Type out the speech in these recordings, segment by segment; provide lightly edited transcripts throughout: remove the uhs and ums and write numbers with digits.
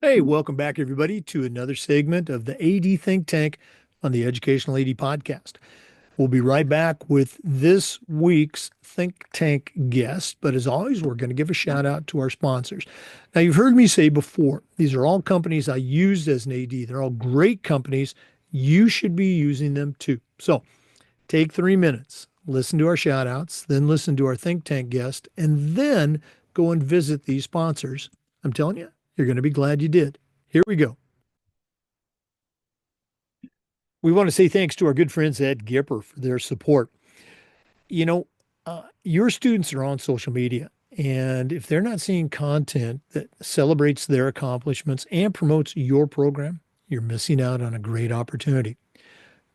Hey, welcome back, everybody, to another segment of the AD Think Tank on the Educational AD Podcast. We'll be right back with this week's Think Tank guest. But as always, we're going to give a shout out to our sponsors. Now, you've heard me say before, these are all companies I used as an AD. They're all great companies. You should be using them too. So take 3 minutes, listen to our shout outs, then listen to our Think Tank guest, and then go and visit these sponsors. I'm telling you, you're going to be glad you did. Here we go. We want to say thanks to our good friends at Gipper for their support. You know, your students are on social media, and if they're not seeing content that celebrates their accomplishments and promotes your program, you're missing out on a great opportunity.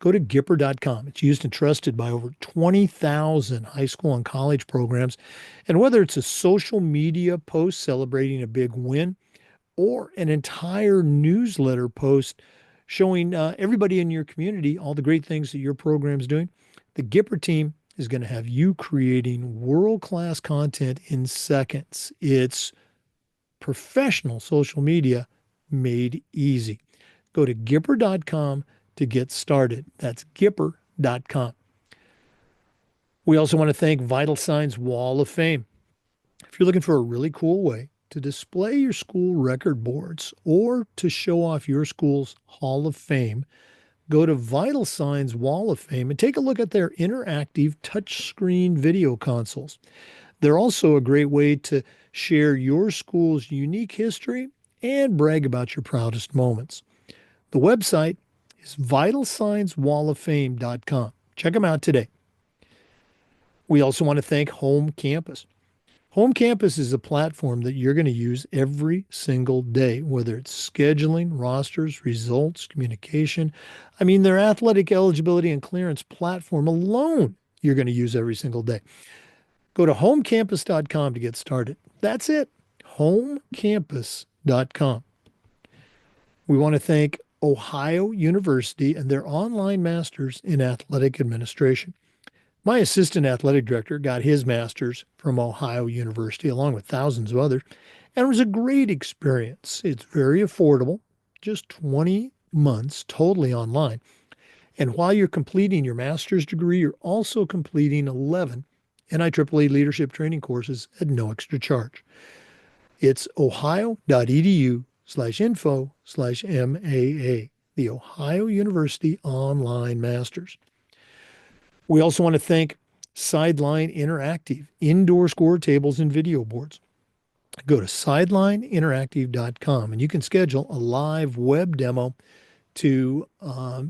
Go to Gipper.com. It's used and trusted by over 20,000 high school and college programs. And whether it's a social media post celebrating a big win or an entire newsletter post showing everybody in your community all the great things that your program's doing, the Gipper team is going to have you creating world-class content in seconds. It's professional social media made easy. Go to Gipper.com to get started. That's Gipper.com. We also want to thank Vital Signs Wall of Fame. If you're looking for a really cool way to display your school record boards or to show off your school's Hall of Fame, go to Vital Signs Wall of Fame and take a look at their interactive touchscreen video consoles. They're also a great way to share your school's unique history and brag about your proudest moments. The website is vitalsignswalloffame.com. Check them out today. We also want to thank Home Campus. Home Campus is a platform that you're going to use every single day, whether it's scheduling, rosters, results, communication. I mean, their athletic eligibility and clearance platform alone, you're going to use every single day. Go to homecampus.com to get started. That's it, homecampus.com. We want to thank Ohio University and their online masters in athletic administration. My assistant athletic director got his master's from Ohio University, along with thousands of others, and it was a great experience. It's very affordable, just 20 months totally online. And while you're completing your master's degree, you're also completing 11 NIAAA leadership training courses at no extra charge. It's ohio.edu/info/MAA, the Ohio University Online Masters. We also want to thank Sideline Interactive, indoor score tables and video boards. Go to sidelineinteractive.com and you can schedule a live web demo to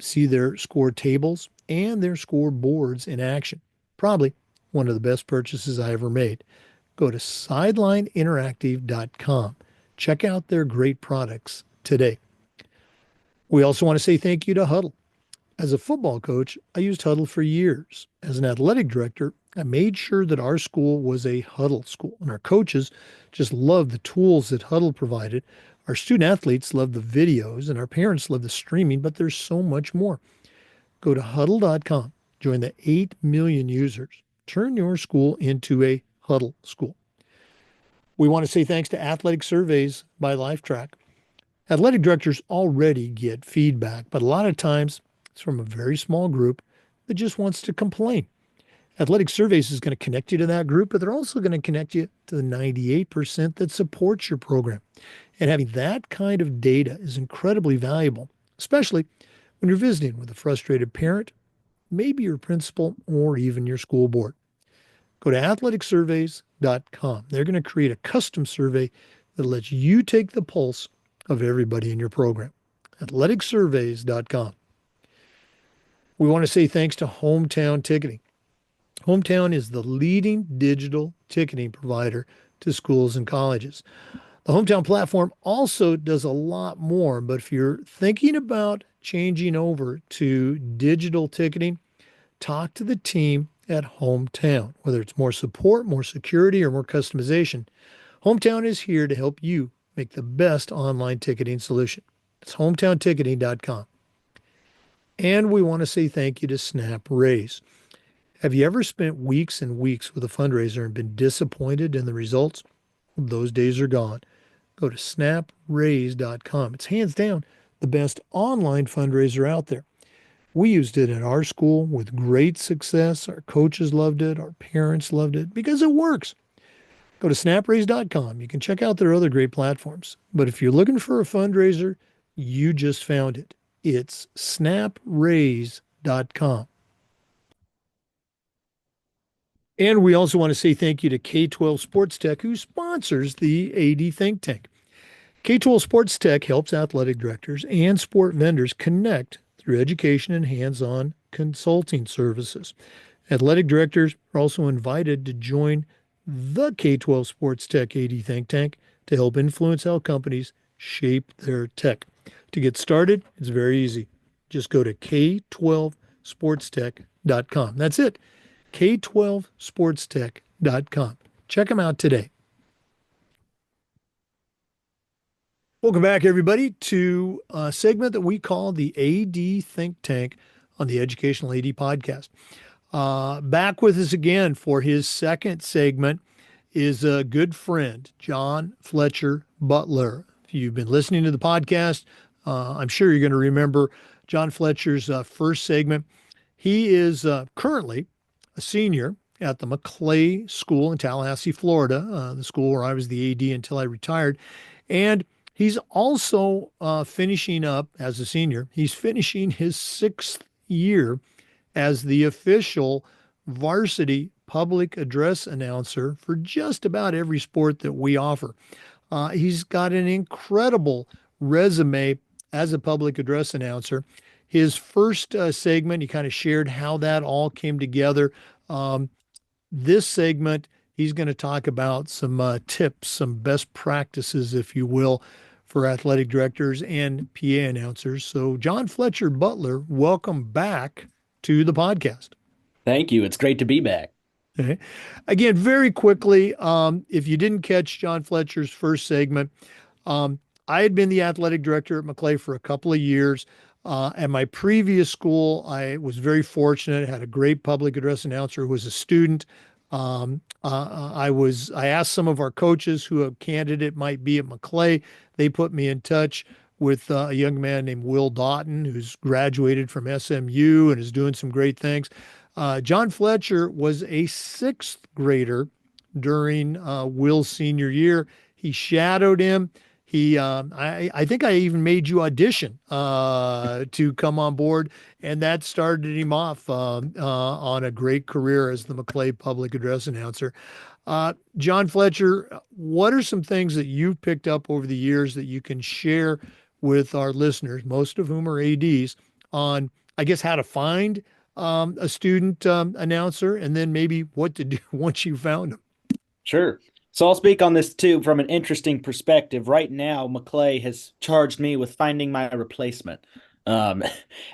see their score tables and their score boards in action. Probably one of the best purchases I ever made. Go to sidelineinteractive.com. Check out their great products today. We also want to say thank you to Huddle. As a football coach, I used Huddle for years. As an athletic director, I made sure that our school was a Huddle school, and our coaches just loved the tools that Huddle provided. Our student athletes love the videos, and our parents love the streaming, but there's so much more. Go to huddle.com, join the 8 million users. Turn your school into a Huddle school. We want to say thanks to Athletic Surveys by LifeTrack. Athletic directors already get feedback, but a lot of times it's from a very small group that just wants to complain. Athletic Surveys is going to connect you to that group, but they're also going to connect you to the 98% that supports your program. And having that kind of data is incredibly valuable, especially when you're visiting with a frustrated parent, maybe your principal, or even your school board. Go to athleticsurveys.com. They're going to create a custom survey that lets you take the pulse of everybody in your program. athleticsurveys.com. We want to say thanks to Hometown Ticketing. Hometown is the leading digital ticketing provider to schools and colleges. The Hometown platform also does a lot more, but if you're thinking about changing over to digital ticketing, talk to the team at Hometown. Whether it's more support, more security, or more customization, Hometown is here to help you make the best online ticketing solution. It's hometownticketing.com. And we want to say thank you to Snap Raise. Have you ever spent weeks and weeks with a fundraiser and been disappointed in the results? Those days are gone. go to snapraise.com. It's hands down the best online fundraiser out there. We used it at our school with great success. Our coaches loved it. Our parents loved it because it works. Go to snapraise.com. You can check out their other great platforms. But if you're looking for a fundraiser, you just found it. It's snapraise.com. And we also want to say thank you to K-12 Sports Tech, who sponsors the AD Think Tank. K-12 Sports Tech helps athletic directors and sport vendors connect through education and hands-on consulting services. Athletic directors are also invited to join the K-12 Sports Tech AD Think Tank to help influence how companies shape their tech. To get started, it's very easy. Just go to k12sportstech.com. That's it, k12sportstech.com. Check them out today. Welcome back, everybody, to a segment that we call the AD Think Tank on the Educational AD Podcast. Back with us again for his second segment is a good friend, John Fletcher Butler. If you've been listening to the podcast, I'm sure you're going to remember John Fletcher's first segment. He is currently a senior at the Maclay School in Tallahassee, Florida, the school where I was the AD until I retired. And he's also finishing up as a senior. He's finishing his 6th year as the official varsity public address announcer for just about every sport that we offer. He's got an incredible resume as a public address announcer. His first segment, he kind of shared how that all came together. This segment, he's going to talk about some tips, some best practices, if you will, for athletic directors and PA announcers. So, John Fletcher Butler, welcome back to the podcast. Thank you. It's great to be back. Okay. Again, very quickly, if you didn't catch John Fletcher's first segment, I had been the athletic director at Maclay for a couple of years. At my previous school, I was very fortunate. I had a great public address announcer who was a student. I asked some of our coaches who a candidate might be at Maclay. They put me in touch with a young man named Will Doughton, who's graduated from SMU and is doing some great things. John Fletcher was a 6th grader during Will's senior year. He shadowed him. I think I even made you audition to come on board, and that started him off on a great career as the Maclay public address announcer. John Fletcher, what are some things that you've picked up over the years that you can share with our listeners, most of whom are ADs, on, I guess, how to find a student announcer, and then maybe what to do once you found them? Sure. So I'll speak on this too from an interesting perspective. Right now, Maclay has charged me with finding my replacement um,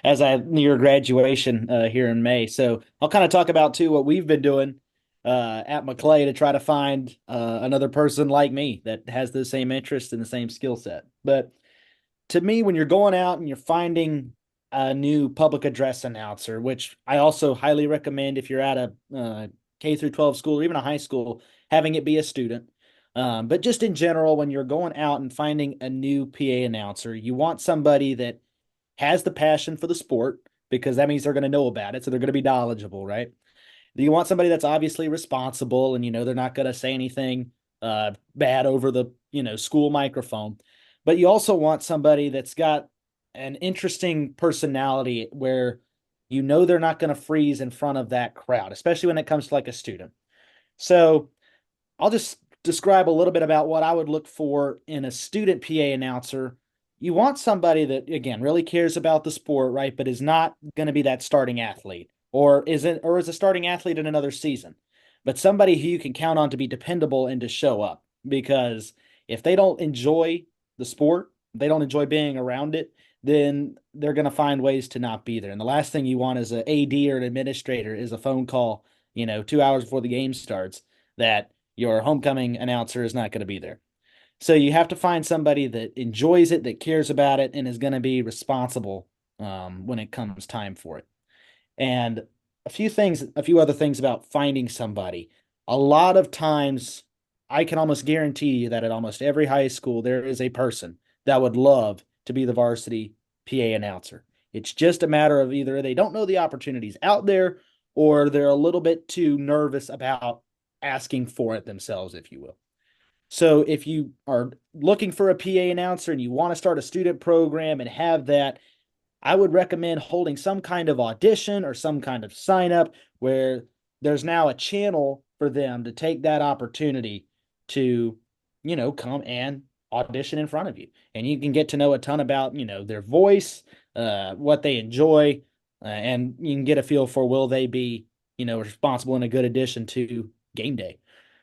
as I near graduation here in May. So I'll kind of talk about too what we've been doing at Maclay to try to find another person like me that has the same interest and the same skill set. But to me, when you're going out and you're finding a new public address announcer, which I also highly recommend if you're at a K through 12 school or even a high school, having it be a student. But just in general, when you're going out and finding a new PA announcer, you want somebody that has the passion for the sport because that means they're going to know about it. So they're going to be knowledgeable, right? You want somebody that's obviously responsible and, they're not going to say anything bad over the, school microphone. But you also want somebody that's got an interesting personality where they're not going to freeze in front of that crowd, especially when it comes to like a student. So I'll just describe a little bit about what I would look for in a student PA announcer. You want somebody that, again, really cares about the sport, right? But is not going to be that starting athlete or is a starting athlete in another season, but somebody who you can count on to be dependable and to show up. Because if they don't enjoy the sport, they don't enjoy being around it, then they're going to find ways to not be there. And the last thing you want as an AD or an administrator is a phone call, 2 hours before the game starts that your homecoming announcer is not going to be there. So you have to find somebody that enjoys it, that cares about it, and is going to be responsible when it comes time for it. And a few other things about finding somebody. A lot of times I can almost guarantee you that at almost every high school, there is a person that would love to be the varsity PA announcer. It's just a matter of either they don't know the opportunities out there or they're a little bit too nervous about asking for it themselves, if you will. So if you are looking for a PA announcer and you want to start a student program and have that, I would recommend holding some kind of audition or some kind of sign up where there's now a channel for them to take that opportunity to, come and audition in front of you. And you can get to know a ton about, their voice, what they enjoy, and you can get a feel for will they be, responsible and a good addition to game day.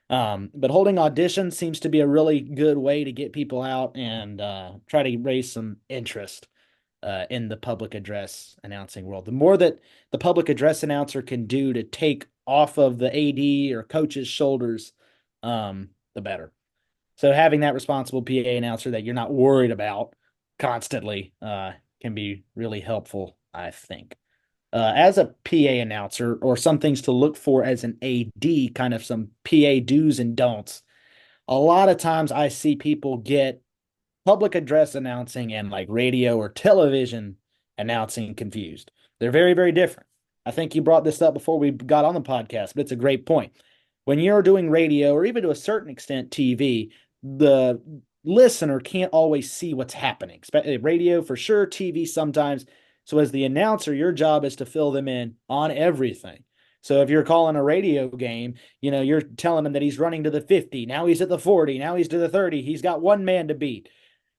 But holding auditions seems to be a really good way to get people out and try to raise some interest in the public address announcing world. The more that the public address announcer can do to take off of the AD or coach's shoulders, the better. So having that responsible PA announcer that you're not worried about constantly can be really helpful, I think. As a PA announcer, or some things to look for as an AD, kind of some PA do's and don'ts. A lot of times I see people get public address announcing and like radio or television announcing confused. They're very, very different. I think you brought this up before we got on the podcast, but it's a great point. When you're doing radio or even to a certain extent TV, the listener can't always see what's happening. Radio for sure, TV sometimes. So as the announcer, your job is to fill them in on everything. So if you're calling a radio game, you're telling them that he's running to the 50. Now he's at the 40. Now he's to the 30. He's got one man to beat.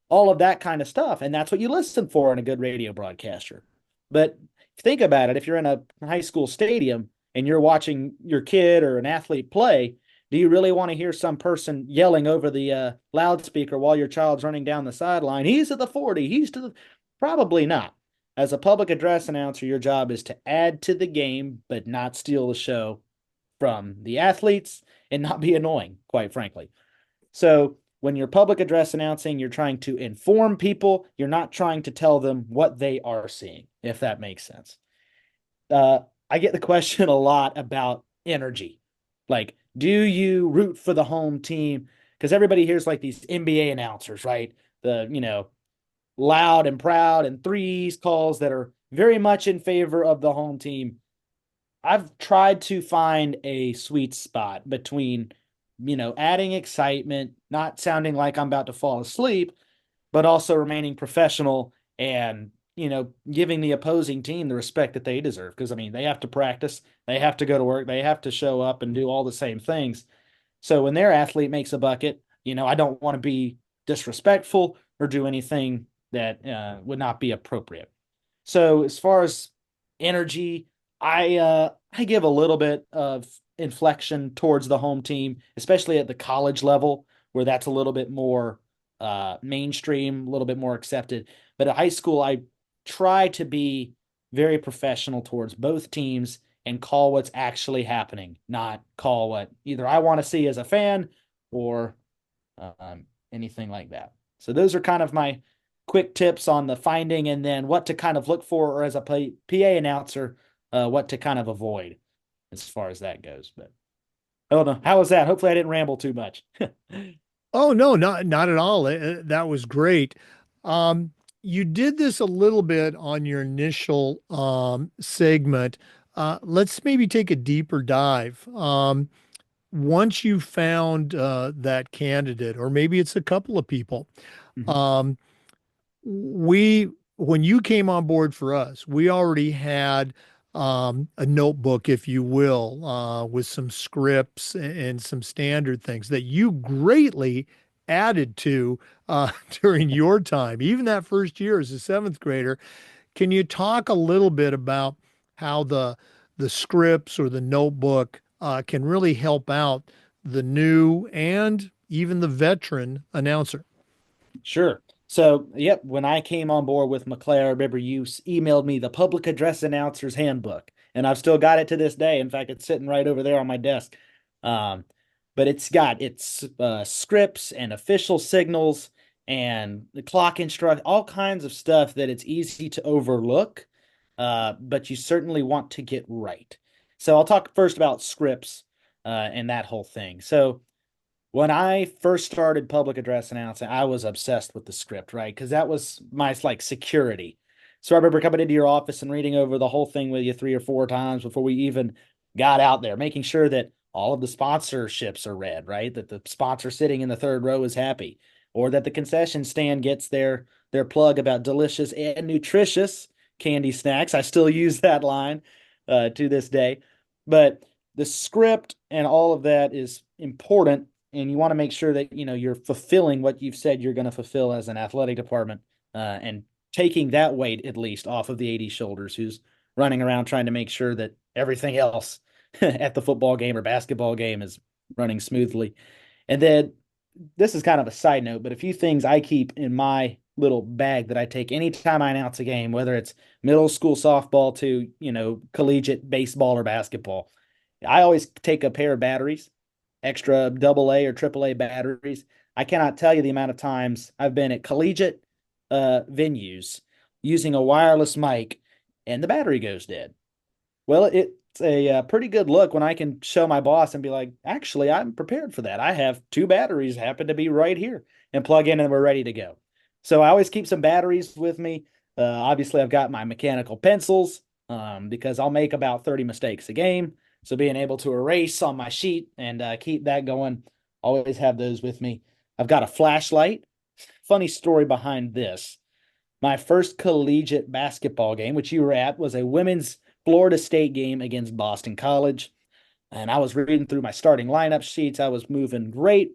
All of that kind of stuff. And that's what you listen for in a good radio broadcaster. But think about it. If you're in a high school stadium and you're watching your kid or an athlete play, do you really want to hear some person yelling over the loudspeaker while your child's running down the sideline? He's at the 40. He's to the... Probably not. As a public address announcer, your job is to add to the game, but not steal the show from the athletes and not be annoying, quite frankly. So when you're public address announcing, you're trying to inform people. You're not trying to tell them what they are seeing, if that makes sense. I get the question a lot about energy. Like, do you root for the home team? Because everybody hears like these NBA announcers, right? Loud and proud and threes calls that are very much in favor of the home team. I've tried to find a sweet spot between, adding excitement, not sounding like I'm about to fall asleep, but also remaining professional and, giving the opposing team the respect that they deserve. Because, they have to practice, they have to go to work, they have to show up and do all the same things. So when their athlete makes a bucket, I don't want to be disrespectful or do anything that would not be appropriate. So as far as energy, I give a little bit of inflection towards the home team, especially at the college level, where that's a little bit more mainstream, a little bit more accepted. But at high school, I try to be very professional towards both teams and call what's actually happening, not call what either I want to see as a fan or anything like that. So those are kind of my quick tips on the finding and then what to kind of look for, or as a PA announcer, what to kind of avoid as far as that goes. But I don't know. How was that? Hopefully I didn't ramble too much. Oh no, not at all. That was great. You did this a little bit on your initial segment. Let's maybe take a deeper dive. Once you found that candidate, or maybe it's a couple of people, Mhm. um, we when you came on board for us, we already had a notebook, if you will, with some scripts and some standard things that you greatly added to during your time, even that first year as a seventh grader. Can you talk a little bit about how the scripts or the notebook can really help out the new and even the veteran announcer? Sure. So, yep, when I came on board with Maclay, I remember you emailed me the Public Address Announcer's Handbook, and I've still got it to this day. In fact, it's sitting right over there on my desk. Um, but it's got its scripts and official signals and the clock instruct, all kinds of stuff that it's easy to overlook, but you certainly want to get right. So I'll talk first about scripts and that whole thing. So When I first started public address announcing, I was obsessed with the script, right? Because that was my like security. So I remember coming into your office and reading over the whole thing with you 3 or 4 times before we even got out there, making sure that all of the sponsorships are read, right? That the sponsor sitting in the third row is happy, or that the concession stand gets their plug about delicious and nutritious candy snacks. I still use that line to this day, but the script and all of that is important, and you want to make sure that you're fulfilling what you've said you're going to fulfill as an athletic department, and taking that weight at least off of the AD shoulders, who's running around trying to make sure that everything else at the football game or basketball game is running smoothly. And then this is kind of a side note, but a few things I keep in my little bag that I take anytime I announce a game, whether it's middle school softball to collegiate baseball or basketball. I always take a pair of batteries, extra double A or triple A batteries. I cannot tell you the amount of times I've been at collegiate venues using a wireless mic and the battery goes dead. Well, it's a pretty good look when I can show my boss and be like, actually, I'm prepared for that. I have two batteries happen to be right here and plug in and we're ready to go. So I always keep some batteries with me. Obviously, I've got my mechanical pencils because I'll make about 30 mistakes a game. So being able to erase on my sheet and keep that going, always have those with me. I've got a flashlight. Funny story behind this. My first collegiate basketball game, which you were at, was a women's Florida State game against Boston College. And I was reading through my starting lineup sheets. I was moving great.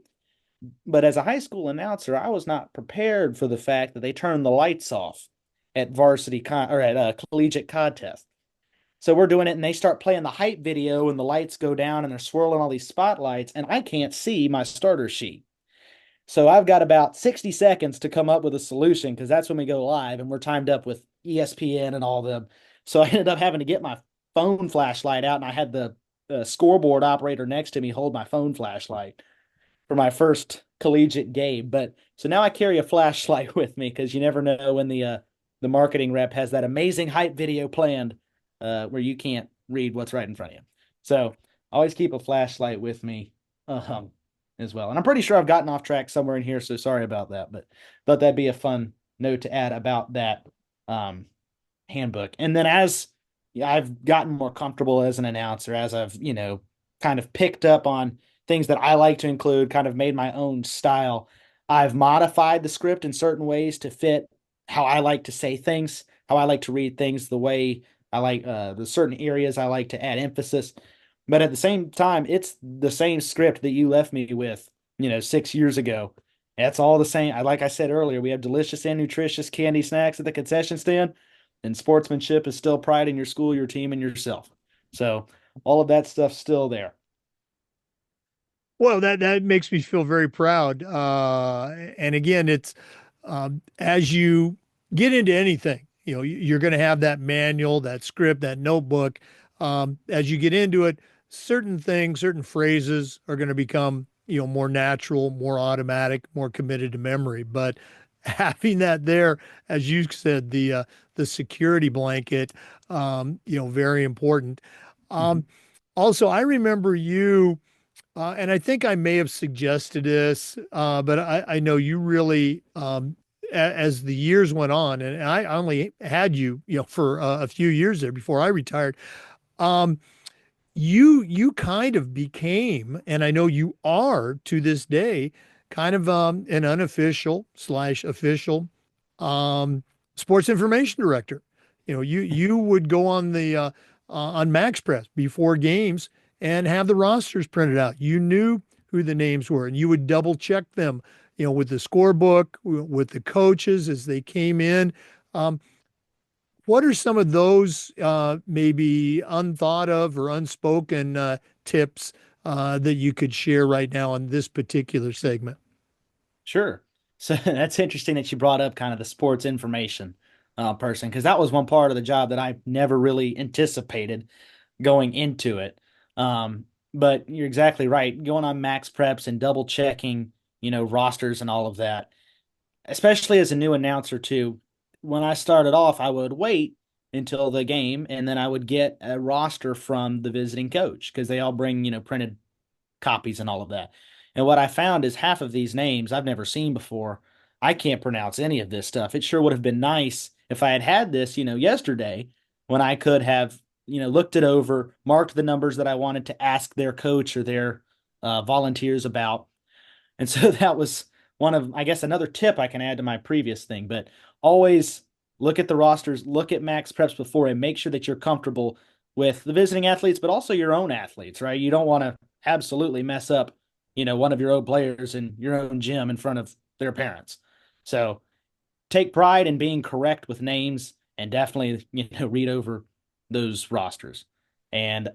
But as a high school announcer, I was not prepared for the fact that they turned the lights off at or at a collegiate contest. So we're doing it, and they start playing the hype video, and the lights go down, and they're swirling all these spotlights, and I can't see my starter sheet. So I've got about 60 seconds to come up with a solution because that's when we go live, and we're timed up with ESPN and all them. So I ended up having to get my phone flashlight out, and I had the scoreboard operator next to me hold my phone flashlight for my first collegiate game. But so now I carry a flashlight with me because you never know when the marketing rep has that amazing hype video planned where you can't read what's right in front of you. So I always keep a flashlight with me as well. And I'm pretty sure I've gotten off track somewhere in here, so sorry about that. But thought that'd be a fun note to add about that handbook. And then as I've gotten more comfortable as an announcer, as I've kind of picked up on things that I like to include, kind of made my own style. I've modified the script in certain ways to fit how I like to say things, how I like to read things, the way I like the certain areas I like to add emphasis. But at the same time, it's the same script that you left me with, 6 years ago. That's all the same. Like I said earlier, we have delicious and nutritious candy snacks at the concession stand, and sportsmanship is still pride in your school, your team, and yourself. So all of that stuff's still there. Well, that makes me feel very proud. And again, it's as you get into anything, you're going to have that manual, that script, that notebook. As you get into it, certain things, certain phrases are going to become, more natural, more automatic, more committed to memory. But having that there, as you said, the security blanket, very important. Mhm. Um, Also, I remember you. And I think I may have suggested this, but I know you really, as the years went on, and I only had you, for a few years there before I retired. Um, you kind of became, and I know you are to this day, kind of an unofficial slash official um, sports information director. You would go on the on Max Press before games and have the rosters printed out. You knew who the names were, and you would double check them, with the scorebook, with the coaches as they came in. Um, what are some of those maybe unthought of or unspoken tips that you could share right now on this particular segment? Sure. So that's interesting that you brought up kind of the sports information person, because that was one part of the job that I never really anticipated going into it. But you're exactly right. Going on Max Preps and double checking, rosters and all of that, especially as a new announcer too. When I started off, I would wait until the game and then I would get a roster from the visiting coach because they all bring, printed copies and all of that. And what I found is half of these names I've never seen before. I can't pronounce any of this stuff. It sure would have been nice if I had had this, yesterday when I could have, looked it over, marked the numbers that I wanted to ask their coach or their volunteers about. And so that was one of, I guess, another tip I can add to my previous thing. But always look at the rosters, look at max preps before, and make sure that you're comfortable with the visiting athletes, but also your own athletes, right? You don't want to absolutely mess up, one of your own players in your own gym in front of their parents. So take pride in being correct with names and definitely, read over those rosters. And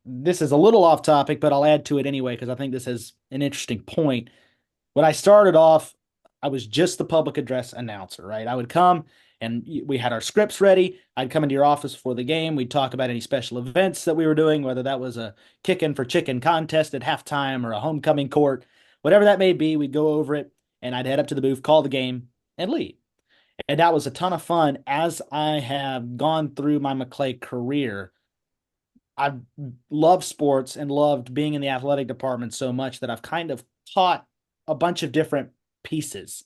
this is a little off topic, but I'll add to it anyway because I think this is an interesting point. When I started off, I was just the public address announcer, right? I would come and we had our scripts ready. I'd come into your office for the game. We'd talk about any special events that we were doing, whether that was a kicking for chicken contest at halftime or a homecoming court, whatever that may be, we'd go over it and I'd head up to the booth, call the game, and leave. And that was a ton of fun. As I have gone through my Maclay career, I've loved sports and loved being in the athletic department so much that I've kind of taught a bunch of different pieces.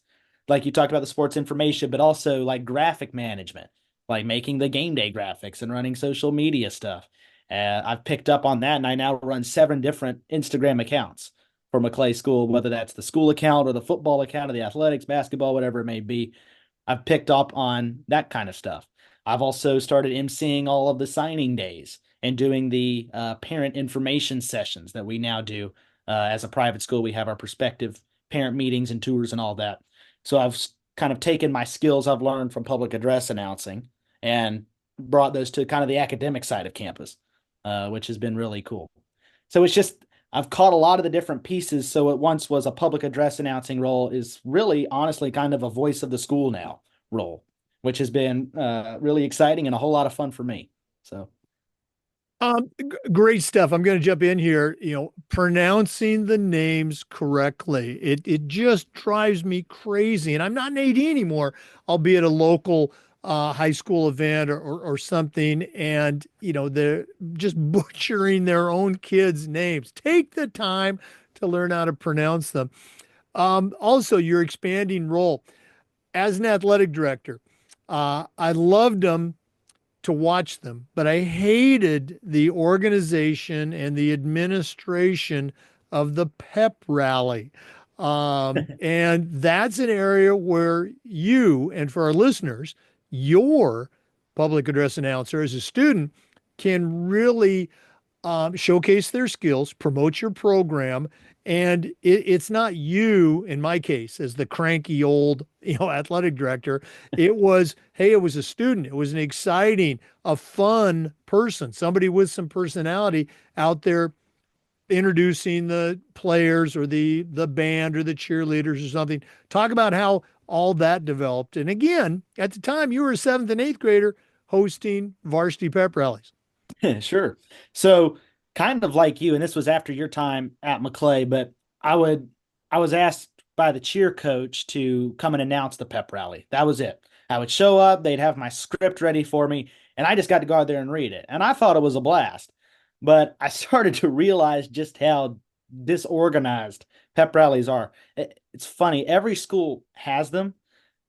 Like you talked about the sports information, but also like graphic management, like making the game day graphics and running social media stuff. I've picked up on that and I now run 7 different Instagram accounts for Maclay School, whether that's the school account or the football account or the athletics, basketball, whatever it may be. I've picked up on that kind of stuff. I've also started emceeing all of the signing days and doing the parent information sessions that we now do as a private school. We have our prospective parent meetings and tours and all that. So I've kind of taken my skills I've learned from public address announcing and brought those to kind of the academic side of campus, which has been really cool. So it's just, I've caught a lot of the different pieces. So it once was a public address announcing role is really honestly kind of a voice of the school now role, which has been really exciting and a whole lot of fun for me. So Great stuff. I'm going to jump in here. Pronouncing the names correctly. It just drives me crazy. And I'm not an AD anymore. I'll be at a local high school event or something, and they're just butchering their own kids' names. Take the time to learn how to pronounce them. Also, your expanding role as an athletic director. I loved them to watch them, but I hated the organization and the administration of the pep rally. And that's an area where you, and for our listeners, your public address announcer as a student can really showcase their skills, promote your program. And it's not you, in my case, as the cranky old, athletic director. It was, hey, it was a student. It was an exciting, a fun person, somebody with some personality out there introducing the players or the band or the cheerleaders or something. Talk about how all that developed. And again, at the time, you were a 7th and 8th grader hosting varsity pep rallies. Sure. So kind of like you, and this was after your time at Maclay, but I was asked by the cheer coach to come and announce the pep rally. That was it. I would show up, they'd have my script ready for me, and I just got to go out there and read it. And I thought it was a blast. But I started to realize just how disorganized pep rallies are. It's funny, every school has them,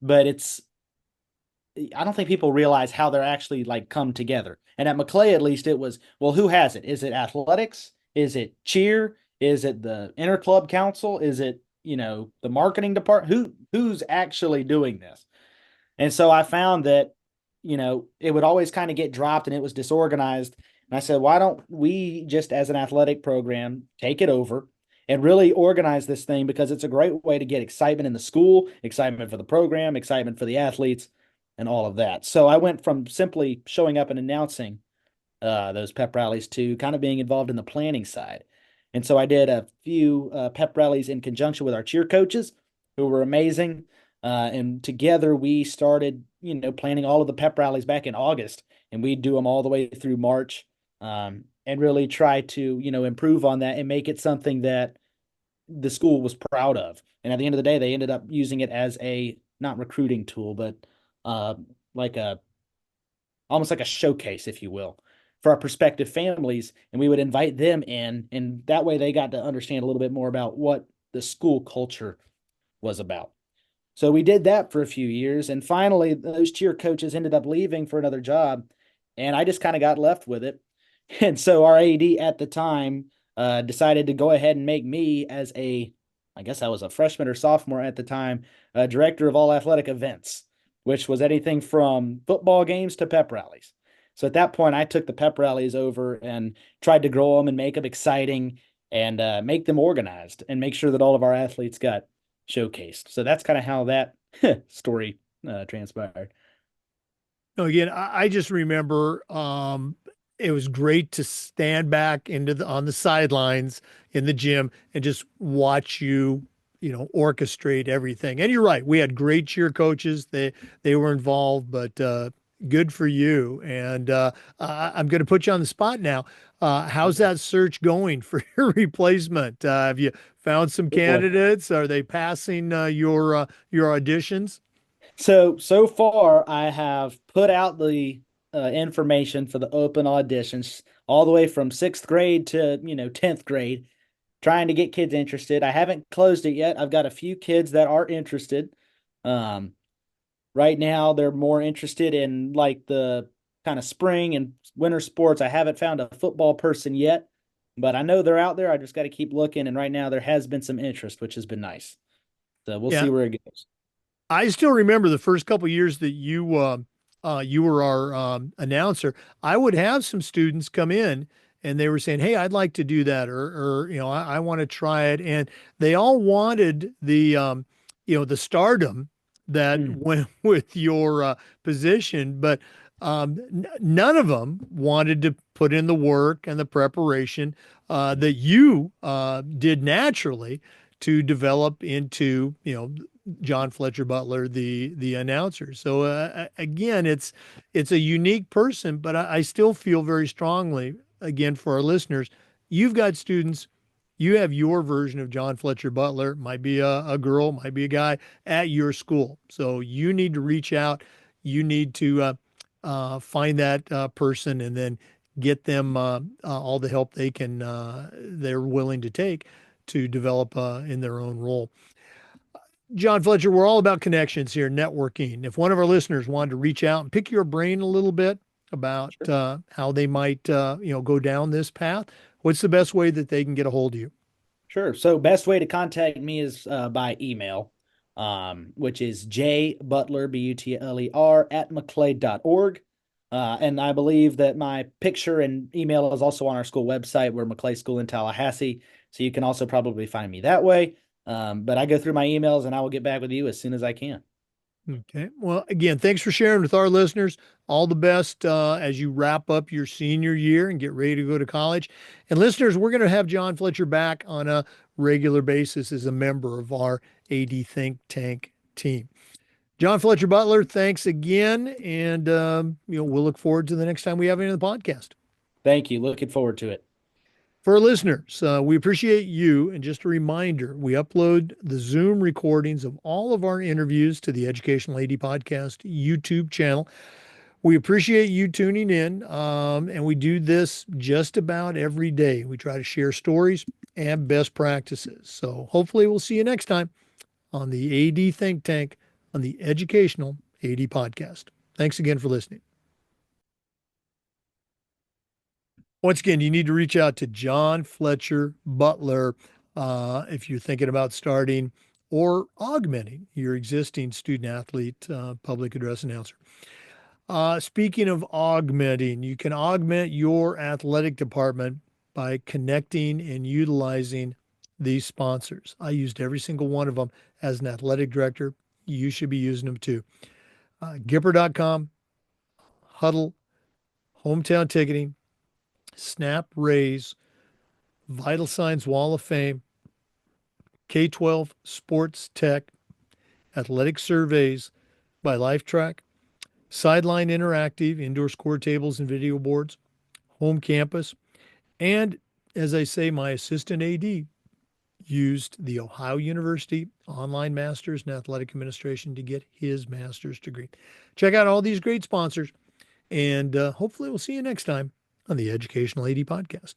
but I don't think people realize how they're actually like come together. And at Maclay, at least, it was, well, who has it? Is it athletics? Is it cheer? Is it the interclub council? Is it, the marketing department? Who's actually doing this? And so I found that, it would always kind of get dropped and it was disorganized. And I said, why don't we just as an athletic program take it over and really organize this thing, because it's a great way to get excitement in the school, excitement for the program, excitement for the athletes, and all of that. So I went from simply showing up and announcing those pep rallies to kind of being involved in the planning side. And so I did a few pep rallies in conjunction with our cheer coaches, who were amazing. And together we started, planning all of the pep rallies back in August, and we'd do them all the way through March, and really try to, improve on that and make it something that the school was proud of. And at the end of the day, they ended up using it as a not recruiting tool, but like almost like a showcase, if you will, for our prospective families. And we would invite them in, and that way they got to understand a little bit more about what the school culture was about. So we did that for a few years, and finally those cheer coaches ended up leaving for another job, and I just kind of got left with it. And so our AD at the time decided to go ahead and make me as I guess I was a freshman or sophomore at the time, director of all athletic events, which was anything from football games to pep rallies. So at that point, I took the pep rallies over and tried to grow them and make them exciting and make them organized and make sure that all of our athletes got showcased. So that's kind of how that story transpired. No, again, I just remember it was great to stand back on the sidelines in the gym and just watch you, orchestrate everything. And you're right, we had great cheer coaches. They were involved, but good for you. And I'm going to put you on the spot now. How's that search going for your replacement? Have you found some Oh boy. candidates? Are they passing your auditions? So far, I have put out the information for the open auditions all the way from sixth grade to 10th grade, trying to get kids interested. I haven't closed it yet. I've got a few kids that are interested. Um, right now, they're more interested in like the kind of spring and winter sports. I haven't found a football person yet, but I know they're out there. I just got to keep looking. And right now, there has been some interest, which has been nice. So we'll Yeah, see where it goes. I still remember the first couple years that you were our announcer. I would have some students come in and they were saying, "Hey, I'd like to do that," or I want to try it, and they all wanted the stardom that Mm. went with your position, but none of them wanted to put in the work and the preparation that you did naturally to develop into John Fletcher Butler, the announcer. So again, it's a unique person, but I still feel very strongly, again, for our listeners, you've got students. You have your version of John Fletcher Butler, might be a girl, might be a guy at your school. So you need to reach out. You need to find that person and then get them all the help they're willing to take to develop in their own role. John Fletcher, we're all about connections here, networking. If one of our listeners wanted to reach out and pick your brain a little bit about Sure. how they might, go down this path, what's the best way that they can get a hold of you? Sure. So best way to contact me is by email, which is jbutler, Butler, at maclay.org. And I believe that my picture and email is also on our school website. We're Maclay School in Tallahassee. So you can also probably find me that way. But I go through my emails and I will get back with you as soon as I can. Okay. Well, again, thanks for sharing with our listeners. All the best as you wrap up your senior year and get ready to go to college. And listeners, we're going to have John Fletcher back on a regular basis as a member of our AD Think Tank team. John Fletcher Butler, thanks again. And, we'll look forward to the next time we have you on the podcast. Thank you. Looking forward to it. For our listeners, we appreciate you. And just a reminder, we upload the Zoom recordings of all of our interviews to the Educational AD Podcast YouTube channel. We appreciate you tuning in. And we do this just about every day. We try to share stories and best practices. So hopefully we'll see you next time on the AD Think Tank on the Educational AD Podcast. Thanks again for listening. Once again, you need to reach out to John Fletcher Butler if you're thinking about starting or augmenting your existing student athlete public address announcer. Speaking of augmenting, you can augment your athletic department by connecting and utilizing these sponsors. I used every single one of them as an athletic director. You should be using them too. Gipper.com, Huddle, Hometown Ticketing, Snap Raise, Vital Signs Wall of Fame, K-12 Sports Tech, Athletic Surveys by LifeTrack, Sideline Interactive, Indoor Score Tables and Video Boards, Home Campus, and as I say, my assistant AD used the Ohio University Online Masters in Athletic Administration to get his master's degree. Check out all these great sponsors, and hopefully we'll see you next time on the Educational AD Podcast.